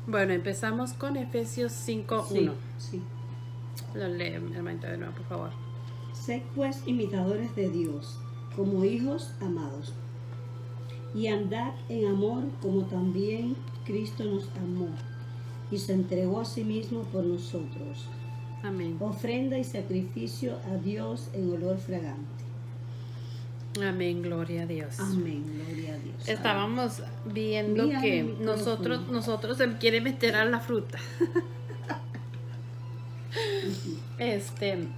Bueno, empezamos con Efesios 5:1. Sí. Lo lee, hermanita, de nuevo, por favor. Sed pues imitadores de Dios, como hijos amados, y andad en amor como también Cristo nos amó, y se entregó a sí mismo por nosotros, Amén. ofrenda y sacrificio a Dios en olor fragante. Amén, gloria a Dios. Amén, gloria a Dios. Estábamos viendo Mira que el micrófono. nosotros se quiere meter a la fruta.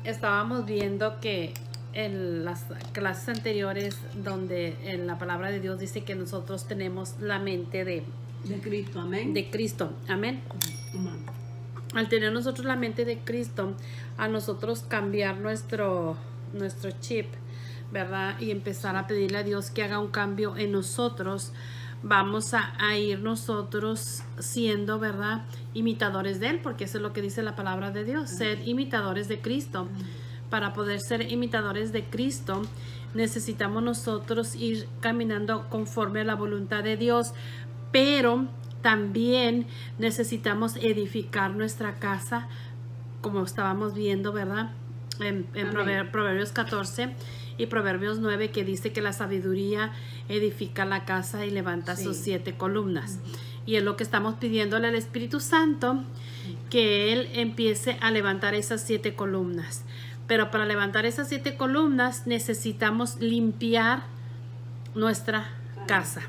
Estábamos viendo que en las clases anteriores donde en la palabra de Dios dice que nosotros tenemos la mente De Cristo, amén. de Cristo. Amén. Amén. Al tener nosotros la mente de Cristo, a nosotros cambiar nuestro chip, ¿verdad? Y empezar a pedirle a Dios que haga un cambio en nosotros, vamos a ir nosotros siendo, ¿verdad? Imitadores de Él, porque eso es lo que dice la palabra de Dios, ser imitadores de Cristo. Para poder ser imitadores de Cristo, necesitamos nosotros ir caminando conforme a la voluntad de Dios, pero también necesitamos edificar nuestra casa, como estábamos viendo, ¿verdad? En Proverbios 14 y Proverbios 9, que dice que la sabiduría edifica la casa y levanta sus 7 columnas. Y es lo que estamos pidiéndole al Espíritu Santo, que Él empiece a levantar esas 7 columnas. Pero para levantar esas 7 columnas necesitamos limpiar nuestra casa.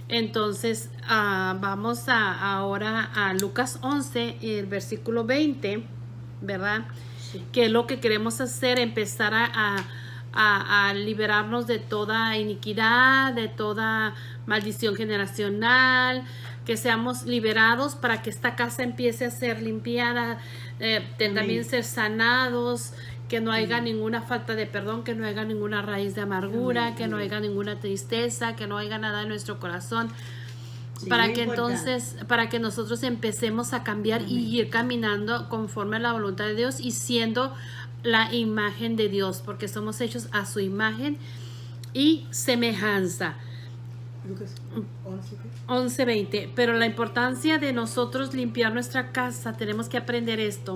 Entonces vamos ahora a Lucas 11, el versículo 20, ¿verdad? Sí. Que es lo que queremos hacer, empezar a liberarnos de toda iniquidad, de toda maldición generacional, que seamos liberados para que esta casa empiece a ser limpiada, también ser sanados, que no haya ninguna falta de perdón, que no haya ninguna raíz de amargura, que no haya ninguna tristeza, que no haya nada en nuestro corazón, para que entonces, para que nosotros empecemos a cambiar y ir caminando conforme a la voluntad de Dios y siendo la imagen de Dios, porque somos hechos a su imagen y semejanza. Lucas 11:20. Pero la importancia de nosotros limpiar nuestra casa, tenemos que aprender esto,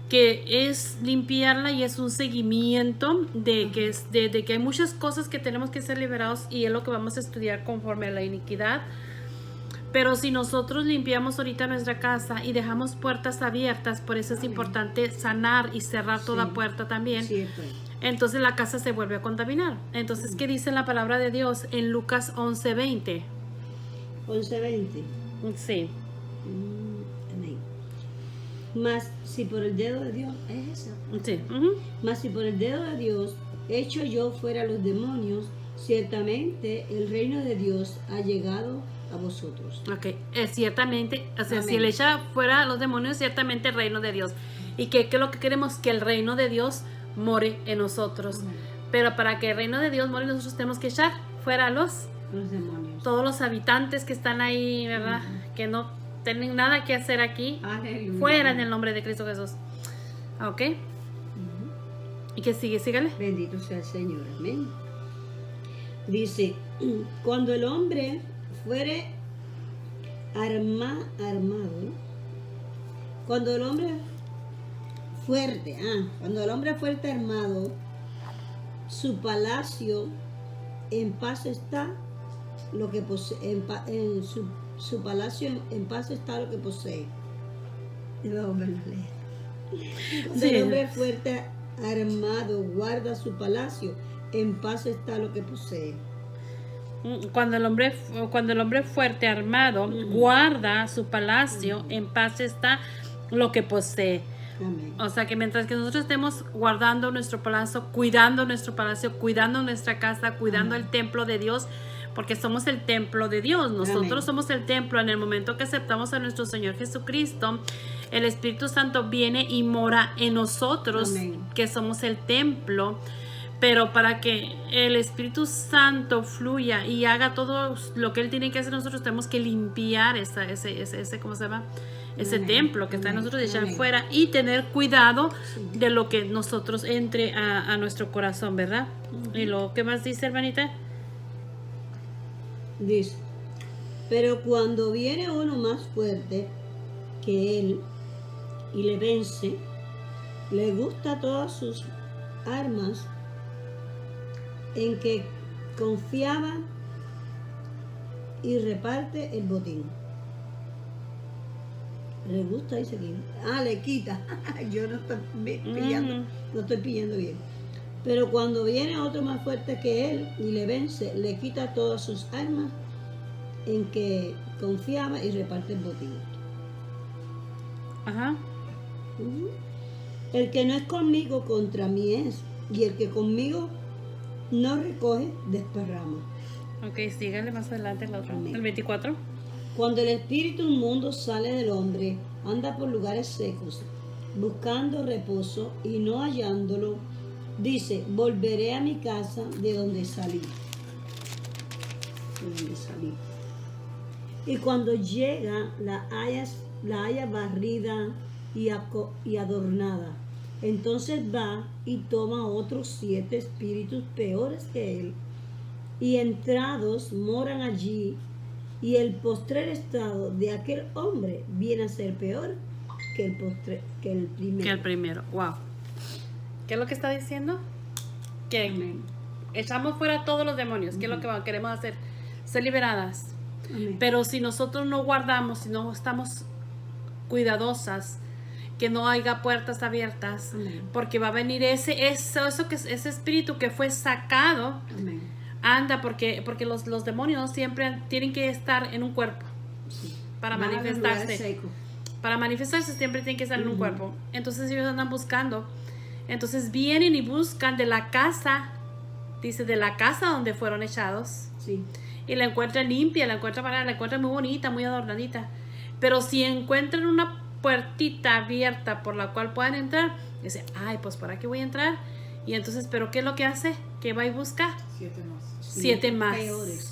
que es limpiarla y es un seguimiento de que hay muchas cosas que tenemos que ser liberados, y es lo que vamos a estudiar conforme a la iniquidad. Pero si nosotros limpiamos ahorita nuestra casa y dejamos puertas abiertas, por eso es importante sanar y cerrar toda puerta también. Cierto. Entonces la casa se vuelve a contaminar. Entonces, ¿qué dice la palabra de Dios en Lucas 11:20? 11:20. Sí. Amén. Mas si por el dedo de Dios, es eso. Sí. Mas si por el dedo de Dios echo yo fuera los demonios, ciertamente el reino de Dios ha llegado a vosotros. Ok, ciertamente, o sea, Amén. si él echa fuera a los demonios, ciertamente el reino de Dios. ¿Y qué es lo que queremos? Que el reino de Dios more en nosotros. Amén. Pero para que el reino de Dios more en nosotros, tenemos que echar fuera a Los demonios. todos los habitantes que están ahí, ¿verdad? Que no tienen nada que hacer aquí. Aleluya. Fuera en el nombre de Cristo Jesús. Ok. ¿Y qué sigue? Sígale. Bendito sea el Señor. Amén. Dice, cuando el hombre fuere armado, cuando el hombre fuerte armado, su palacio en paz está lo que posee, su palacio en paz está lo que posee. Debo volverlo a leer. Cuando el hombre fuerte armado guarda su palacio, en paz está lo que posee. Cuando el hombre fuerte armado guarda su palacio, en paz está lo que posee. Amén. O sea que mientras que nosotros estemos guardando nuestro palacio, cuidando nuestra casa, cuidando el templo de Dios, porque somos el templo de Dios, nosotros Amén. somos el templo. En el momento que aceptamos a nuestro Señor Jesucristo, el Espíritu Santo viene y mora en nosotros. Amén. Que somos el templo. Pero para que el Espíritu Santo fluya y haga todo lo que Él tiene que hacer, nosotros tenemos que limpiar ese ¿cómo se llama? Ese templo que está en nosotros, de echar fuera, y tener cuidado de lo que nosotros entre a nuestro corazón, ¿verdad? ¿Y lo que más dice, hermanita? Dice, Pero cuando viene uno más fuerte que él y le vence, le gusta todas sus armas en que confiaba y reparte el botín. Le gusta, dice aquí. Le quita. Yo no estoy pillando, no estoy pillando bien. Pero cuando viene otro más fuerte que él y le vence, le quita todas sus armas en que confiaba y reparte el botín. Ajá. Ujú. El que no es conmigo contra mí es, y el que conmigo no recoge, desparrama. Ok, síganle más adelante el otro. Amén. El 24. Cuando el espíritu inmundo sale del hombre, anda por lugares secos, buscando reposo y no hallándolo, dice, volveré a mi casa de donde salí. De donde salí. Y cuando llega, la halla barrida y adornada. Entonces va y toma otros 7 espíritus peores que él, y entrados moran allí, y el postrer estado de aquel hombre viene a ser peor que el primero. Que el primero. Wow. ¿Qué es lo que está diciendo? Que Amén. echamos fuera todos los demonios. ¿Qué es lo que queremos hacer? Ser liberadas. Amén. Pero si nosotros no guardamos, si no estamos cuidadosas, que no haya puertas abiertas, Amén. porque va a venir ese espíritu que fue sacado. Amén. Anda, porque los demonios siempre tienen que estar en un cuerpo Sí. para Van a los lugares manifestarse. secos. Para manifestarse siempre tienen que estar en un cuerpo. Entonces ellos andan buscando. Entonces vienen y buscan de la casa, dice, de la casa donde fueron echados. Sí. Y la encuentran limpia, la encuentran muy bonita, muy adornadita. Pero si encuentran una puertita abierta por la cual puedan entrar, dice, ay, pues por aquí voy a entrar. Y entonces, ¿pero qué es lo que hace? Que va y busca 7 más. 7 más.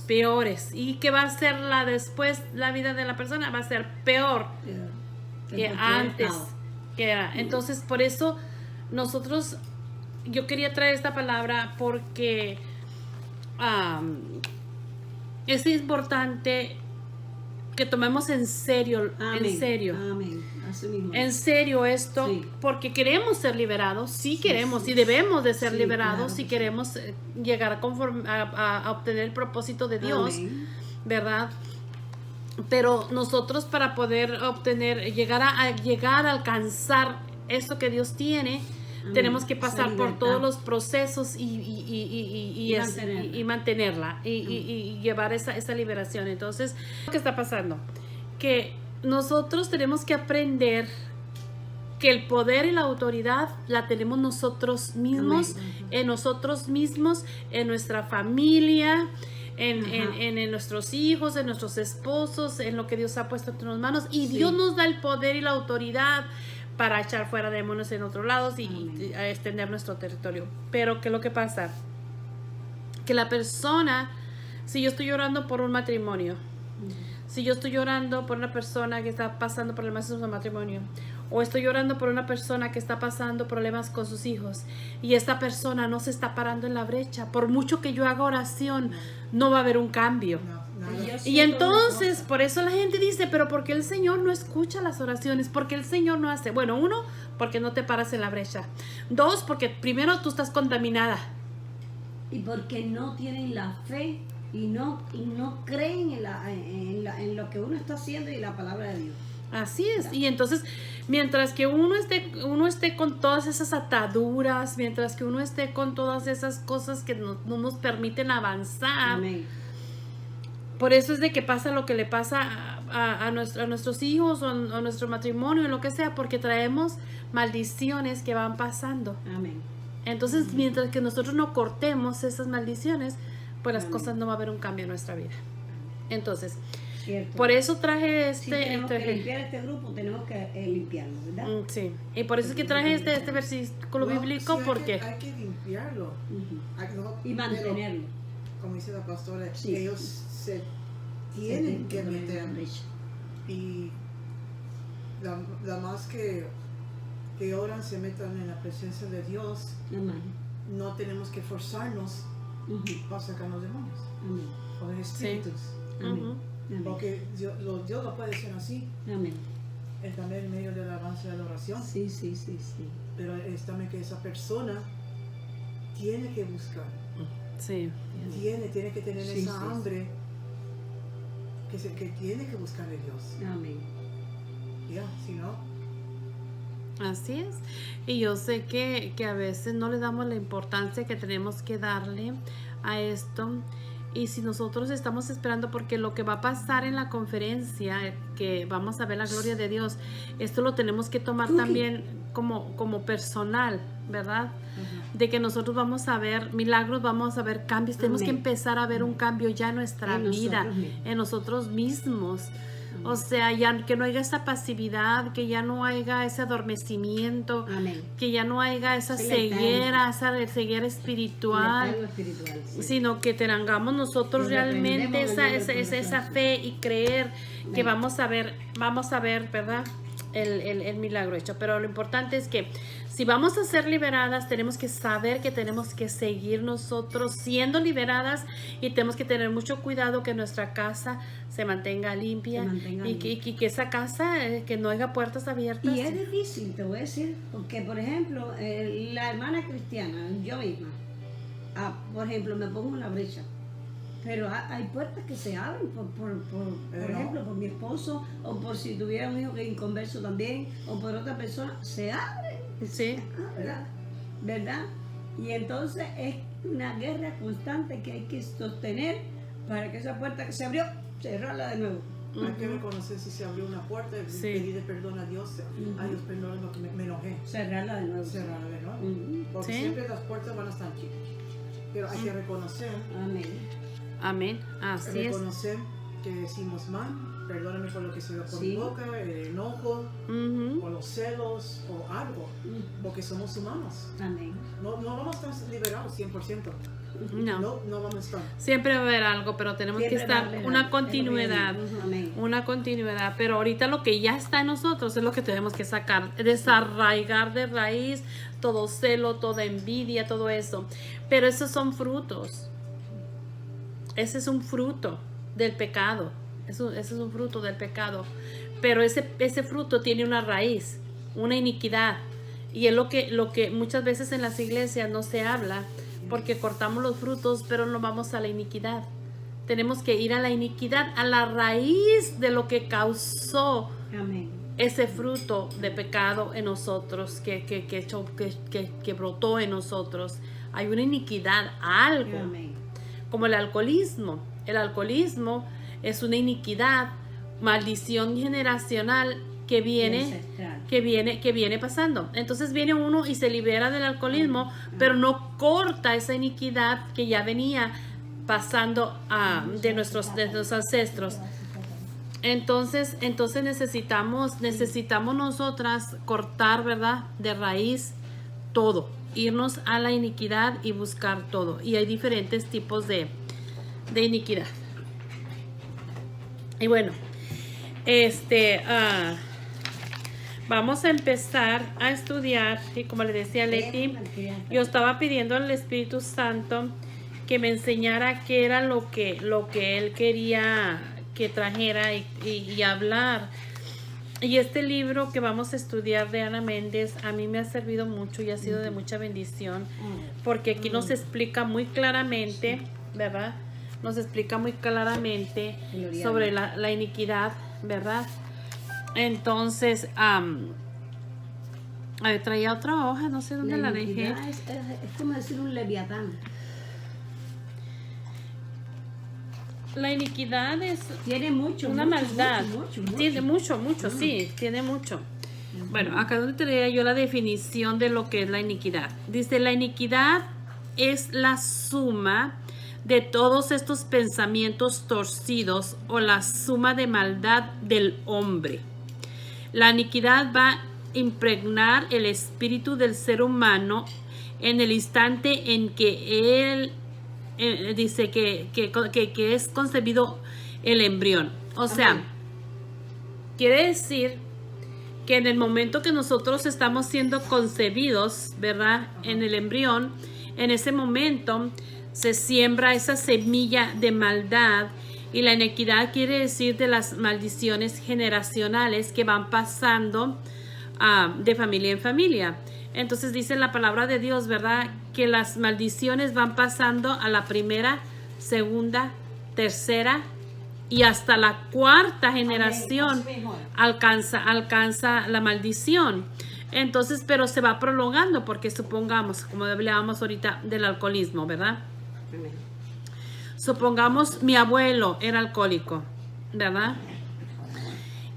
Peores. ¿Y qué va a ser después la vida de la persona? Va a ser peor que antes que era. Entonces, por eso nosotros, yo quería traer esta palabra porque es importante que tomemos en serio, Amén. en serio. Amén. Así mismo. En serio esto, Sí. porque queremos ser liberados, sí queremos sí, y debemos de ser sí, liberados claro si que sí. queremos llegar a obtener el propósito de Dios, Amén. ¿verdad? Pero nosotros para poder obtener, llegar a alcanzar eso que Dios tiene, Amén. tenemos que Esa pasar por libertad. todos los procesos y mantenerla y llevar esa liberación. Entonces, ¿qué está pasando? Que nosotros tenemos que aprender que el poder y la autoridad la tenemos nosotros mismos, Amén. en nosotros mismos, en nuestra familia, en nuestros hijos, en nuestros esposos, en lo que Dios ha puesto entre nuestras manos. Y Sí. Dios nos da el poder y la autoridad para echar fuera demonios en otros lados y Amén. a extender nuestro territorio. Pero ¿qué es lo que pasa? Que la persona, si yo estoy orando por un matrimonio, si yo estoy orando por una persona que está pasando problemas en su matrimonio, o estoy orando por una persona que está pasando problemas con sus hijos, y esta persona no se está parando en la brecha, por mucho que yo haga oración, no va a haber un cambio. No, nada. Y entonces, por eso la gente dice, pero ¿por qué el Señor no escucha las oraciones? ¿Por qué el Señor no hace? Bueno, 1, porque no te paras en la brecha. 2, porque primero tú estás contaminada. Y porque no tienen la fe y no creen en lo que uno está haciendo y la palabra de Dios. Así es. Y entonces, mientras que uno esté con todas esas ataduras, mientras que uno esté con todas esas cosas que no nos permiten avanzar, Amén. por eso es de que pasa lo que le pasa a nuestros hijos o a nuestro matrimonio, lo que sea, porque traemos maldiciones que van pasando. Amén. Entonces, mientras que nosotros no cortemos esas maldiciones, pues las Amén. cosas no va a haber un cambio en nuestra vida. Entonces, Cierto. por eso traje Si tenemos que este limpiar este grupo, tenemos que limpiarlo, ¿verdad? sí, y por eso es que traje este versículo Well, bíblico, sí, porque hay que limpiarlo. Ujú. Y mantenerlo. Como dice la pastora, Sí. ellos se tienen que meter. Y la más que oran se metan en la presencia de Dios, Amén. no tenemos que forzarnos Ujú. para sacar los demonios Amén. o los espíritus. Amén. ujú, Amén. Porque Dios lo puede hacer así, Amén. también en medio de la alabanza y la adoración. Sí, sí, sí, sí. Pero es también que esa persona tiene que buscar, Sí. tiene que tener Sí, esa sí, hambre que tiene que buscar a Dios. Amén. Ya, si no, Así es. Y yo sé que a veces no le damos la importancia que tenemos que darle a esto. Y si nosotros estamos esperando, porque lo que va a pasar en la conferencia, que vamos a ver la gloria de Dios, esto lo tenemos que tomar Cookie. también como personal, ¿verdad? De que nosotros vamos a ver milagros, vamos a ver cambios, tenemos que Amén. empezar a ver un cambio ya en nuestra En vida, nosotros mismos. en nosotros mismos. Amén. O sea, ya que no haya esa pasividad, que ya no haya ese adormecimiento, Amén. que ya no haya esa Sí, ceguera, esa ceguera El espiritual, letargo espiritual. Sí. sino que tengamos nosotros Lo realmente reprendemos esa, en el nombre del esa corazón. fe y creer que Amén. vamos a ver, ¿verdad? El milagro hecho. Pero lo importante es que si vamos a ser liberadas, tenemos que saber que tenemos que seguir nosotros siendo liberadas y tenemos que tener mucho cuidado que nuestra casa se mantenga limpia, Se mantenga y que esa casa, que no haya puertas abiertas. Y es difícil, te voy a decir, porque por ejemplo, la hermana cristiana, yo misma, por ejemplo, me pongo en la brecha, pero hay puertas que se abren, por ejemplo, por mi esposo, o por si tuviera un hijo que es inconverso también, o por otra persona, se abre, Sí. ¿verdad? Y entonces es una guerra constante que hay que sostener para que esa puerta que se abrió, cerrarla de nuevo. hay que reconocer si se abrió una puerta, Sí. pedirle perdón a Dios. Ay, Dios, perdona lo que me enojé. Cerrarla de nuevo. Cerrar, ¿no? Ujú. Porque Sí. siempre las puertas van a estar aquí. Pero hay que reconocer, Amén. Amén. Así es. reconocer que decimos mal, perdóname por lo que se ve por Sí. mi boca, el enojo, Ujú. o los celos, o algo, porque somos humanos. Amén. No vamos a estar liberados 100%. No. No vamos a estar. Siempre va a haber algo, pero tenemos Siempre que va a estar haber una algo. continuidad. Amén. Una continuidad, pero ahorita lo que ya está en nosotros es lo que tenemos que sacar, desarraigar de raíz todo celo, toda envidia, todo eso. Pero esos son frutos. Ese es un fruto del pecado. Ese es un fruto del pecado. Pero ese fruto tiene una raíz, una iniquidad. Y es lo que muchas veces en las iglesias no se habla, porque cortamos los frutos, pero no vamos a la iniquidad. Tenemos que ir a la iniquidad, a la raíz de lo que causó Amén. ese fruto de pecado en nosotros, que brotó en nosotros. Hay una iniquidad, algo, Amén. como el alcoholismo. El alcoholismo es una iniquidad, maldición generacional que viene pasando. Entonces viene uno y se libera del alcoholismo, pero no corta esa iniquidad que ya venía pasando de nuestros ancestros. Entonces necesitamos nosotras cortar, ¿verdad? De raíz todo, irnos a la iniquidad y buscar todo. Y hay diferentes tipos de iniquidad. Y bueno, vamos a empezar a estudiar, y como le decía Leti, yo estaba pidiendo al Espíritu Santo que me enseñara qué era lo que él quería que trajera y hablar. Y este libro que vamos a estudiar de Ana Méndez a mí me ha servido mucho y ha sido de mucha bendición, porque aquí nos explica muy claramente, ¿verdad? Nos explica muy claramente sobre la iniquidad, ¿verdad? Entonces, traía otra hoja, no sé dónde la dejé. Es como decir un leviatán. La iniquidad Tiene mucho. una mucho, maldad. Mucho. Tiene mucho, sí, tiene mucho. Bueno, acá donde traía yo la definición de lo que es la iniquidad. Dice, la iniquidad es la suma de todos estos pensamientos torcidos o la suma de maldad del hombre. La iniquidad va a impregnar el espíritu del ser humano en el instante en que él dice que es concebido el embrión. O sea, Amén. quiere decir que en el momento que nosotros estamos siendo concebidos, ¿verdad? En el embrión, en ese momento se siembra esa semilla de maldad Y la iniquidad quiere decir de las maldiciones generacionales que van pasando de familia en familia. Entonces dice la palabra de Dios, ¿verdad? Que las maldiciones van pasando a la primera, segunda, tercera y hasta la cuarta generación alcanza la maldición. Entonces, pero se va prolongando porque supongamos, como hablábamos ahorita del alcoholismo, ¿verdad? Supongamos mi abuelo era alcohólico, ¿verdad?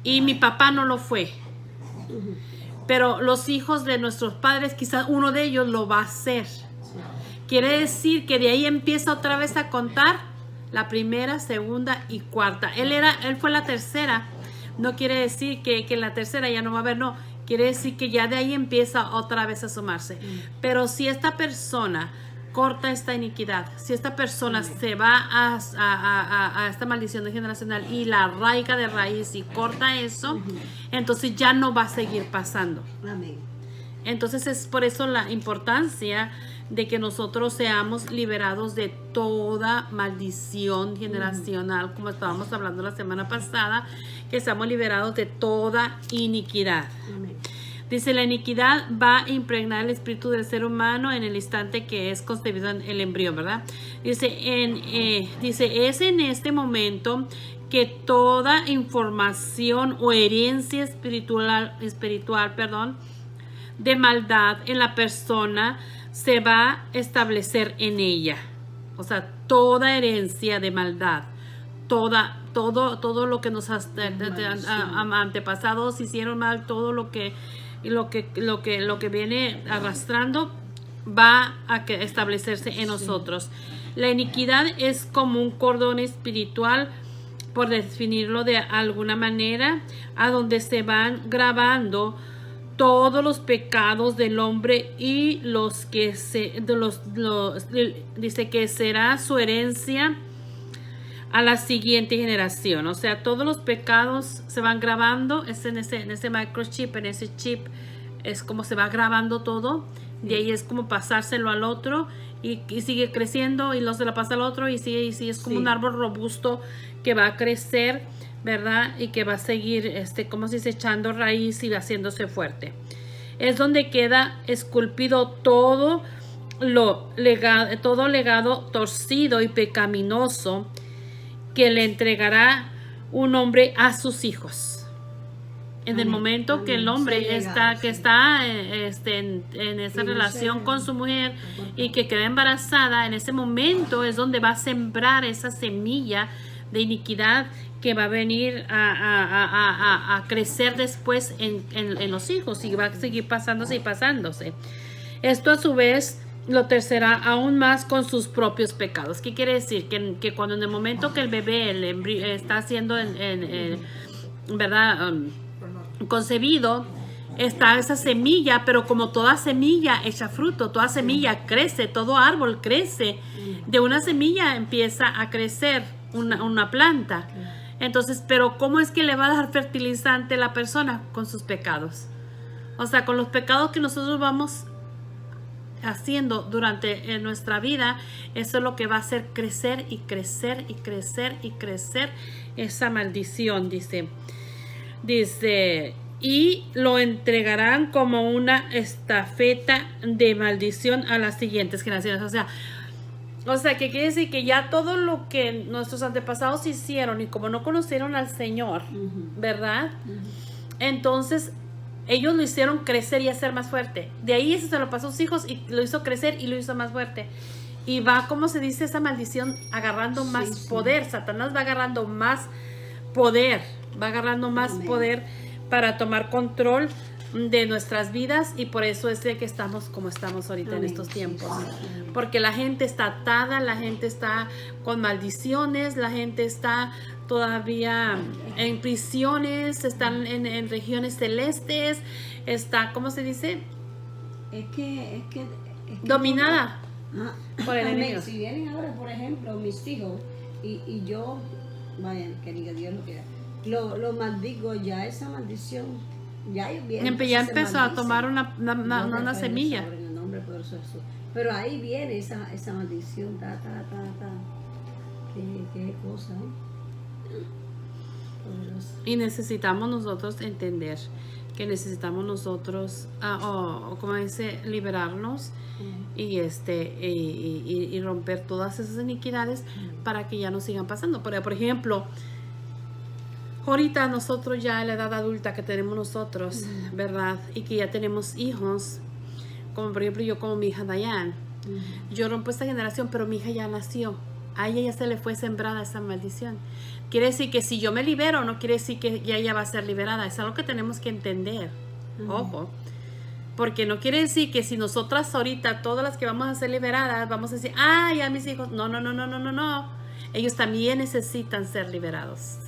Y mi papá no lo fue. Pero los hijos de nuestros padres, quizás uno de ellos lo va a hacer. Quiere decir que de ahí empieza otra vez a contar la primera, segunda y cuarta. Él fue la tercera. No quiere decir que la tercera ya no va a haber, no. Quiere decir que ya de ahí empieza otra vez a sumarse. Pero si esta persona corta esta iniquidad, si esta persona se va a esta maldición generacional y la arraiga de raíz y corta eso, entonces ya no va a seguir pasando. Amén. Entonces es por eso la importancia de que nosotros seamos liberados de toda maldición generacional, como estábamos hablando la semana pasada, que seamos liberados de toda iniquidad. Amén. Dice, la iniquidad va a impregnar el espíritu del ser humano en el instante que es concebido en el embrión, ¿verdad? Dice, es en este momento que toda información o herencia espiritual, de maldad en la persona se va a establecer en ella. O sea, toda herencia de maldad, todo lo que nos antepasados hicieron mal, todo lo que viene arrastrando va a establecerse en nosotros. La iniquidad es como un cordón espiritual, por definirlo de alguna manera, a donde se van grabando todos los pecados del hombre y dice que será su herencia a la siguiente generación. O sea, todos los pecados se van grabando, es en ese microchip, en ese chip, es como se va grabando todo. De ahí es como pasárselo al otro y sigue creciendo y luego se la pasa al otro y sigue, es como un árbol robusto que va a crecer, ¿verdad? Y que va a seguir, como se dice, echando raíz y haciéndose fuerte. Es donde queda esculpido todo legado torcido y pecaminoso que le entregará un hombre a sus hijos. En el momento que el hombre está en esa relación con su mujer y que queda embarazada, en ese momento es donde va a sembrar esa semilla de iniquidad que va a venir a crecer después en los hijos y va a seguir pasándose y pasándose. Esto a su vez lo tercerá aún más con sus propios pecados. ¿Qué quiere decir? Que cuando en el momento que el bebé está siendo ¿verdad? Concebido, está esa semilla, pero como toda semilla echa fruto, toda semilla crece, todo árbol crece. De una semilla empieza a crecer una planta. Entonces, pero ¿cómo es que le va a dar fertilizante la persona? Con sus pecados. O sea, con los pecados que nosotros vamos haciendo durante nuestra vida, eso es lo que va a hacer crecer y crecer y crecer y crecer esa maldición, dice, y lo entregarán como una estafeta de maldición a las siguientes generaciones. O sea, que quiere decir que ya todo lo que nuestros antepasados hicieron y como no conocieron al Señor, ¿verdad? Entonces ellos lo hicieron crecer y hacer más fuerte. De ahí eso se lo pasó a sus hijos y lo hizo crecer y lo hizo más fuerte. Y va, como se dice, esa maldición agarrando más poder. Satanás va agarrando más poder. Va agarrando más poder para tomar control de nuestras vidas. Y por eso es de que estamos como estamos ahorita en estos tiempos. Porque la gente está atada, la gente está con maldiciones, la gente está todavía en prisiones, están en regiones celestes, está, ¿cómo se dice? Es que dominada por el amén. enemigo. Si vienen ahora, por ejemplo, mis hijos y yo, vaya, que diga Dios lo quiera, lo maldigo, ya esa maldición, ya empezó a tomar una semilla. En el nombre poderoso de Jesús. Pero ahí viene esa maldición, qué cosa, ¿eh? Y necesitamos nosotros entender que necesitamos nosotros, o como dice, liberarnos y y romper todas esas iniquidades para que ya no sigan pasando. Por ejemplo, ahorita nosotros ya en la edad adulta que tenemos nosotros, ¿verdad? Y que ya tenemos hijos, como por ejemplo yo como mi hija Dayan, yo rompo esta generación, pero mi hija ya nació. A ella ya se le fue sembrada esa maldición. Quiere decir que si yo me libero, no quiere decir que ya ella va a ser liberada. Es algo que tenemos que entender. Ojo. Porque no quiere decir que si nosotras ahorita, todas las que vamos a ser liberadas, vamos a decir, ya mis hijos. No, no, no, no, no, no, no. Ellos también necesitan ser liberados.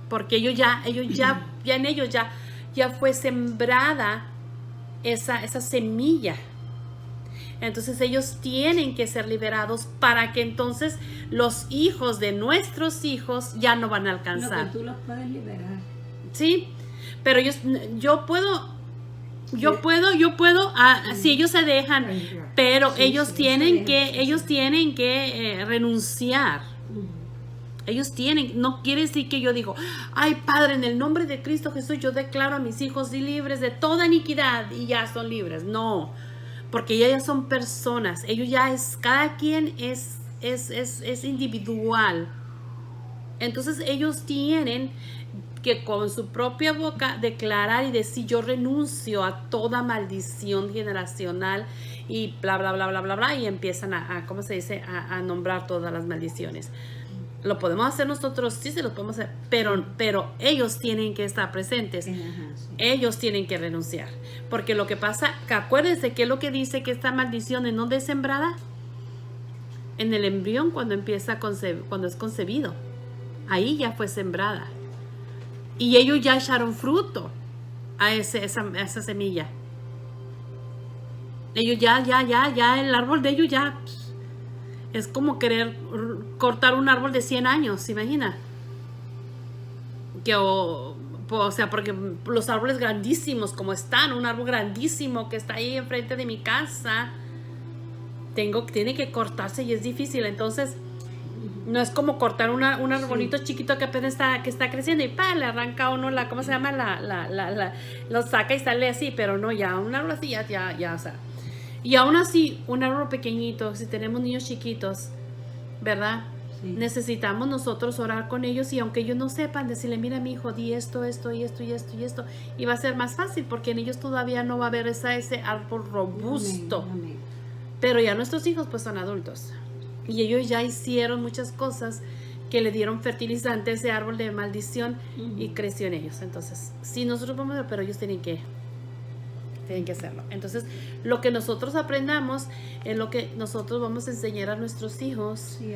Porque en ellos ya fue sembrada esa semilla. Entonces ellos tienen que ser liberados para que entonces los hijos de nuestros hijos ya no van a alcanzar. No, que tú los puedes liberar. Sí, pero yo puedo, si ellos se dejan, pero ellos tienen que renunciar. Ellos no quiere decir que yo digo, ay Padre, en el nombre de Cristo Jesús yo declaro a mis hijos libres de toda iniquidad y ya son libres. No, porque ellos ya son personas, cada quien es individual. Entonces ellos tienen que con su propia boca declarar y decir, yo renuncio a toda maldición generacional y bla, bla, bla, bla, bla, bla, y empiezan ¿cómo se dice? A nombrar todas las maldiciones. Lo podemos hacer nosotros, sí se lo podemos hacer, pero ellos tienen que estar presentes. Sí. Ellos tienen que renunciar. Porque lo que pasa, que acuérdense que es lo que dice que esta maldición en dónde es sembrada, en el embrión cuando es concebido. Ahí ya fue sembrada. Y ellos ya echaron fruto a esa semilla. Ellos ya, el árbol de ellos ya es como querer cortar un árbol de 100 años, ¿se imagina? O sea, porque los árboles grandísimos como están, un árbol grandísimo que está ahí enfrente de mi casa, tiene que cortarse y es difícil. Entonces, no es como cortar un arbolito chiquito que apenas está creciendo y le arranca uno ¿cómo se llama? Lo saca y sale así, pero no, ya un árbol así ya, o sea. Y aún así, un árbol pequeñito, si tenemos niños chiquitos, ¿verdad? Sí. Necesitamos nosotros orar con ellos y aunque ellos no sepan, decirle, mira mi hijo, di esto, esto y esto y esto y esto. Y va a ser más fácil porque en ellos todavía no va a haber ese árbol robusto. Amén. Pero ya nuestros hijos pues son adultos. Y ellos ya hicieron muchas cosas que le dieron fertilizante a ese árbol de maldición y creció en ellos. Entonces, sí, nosotros vamos a ver, pero ellos tienen que hacerlo. Entonces, lo que nosotros aprendamos es lo que nosotros vamos a enseñar a nuestros hijos. Sí,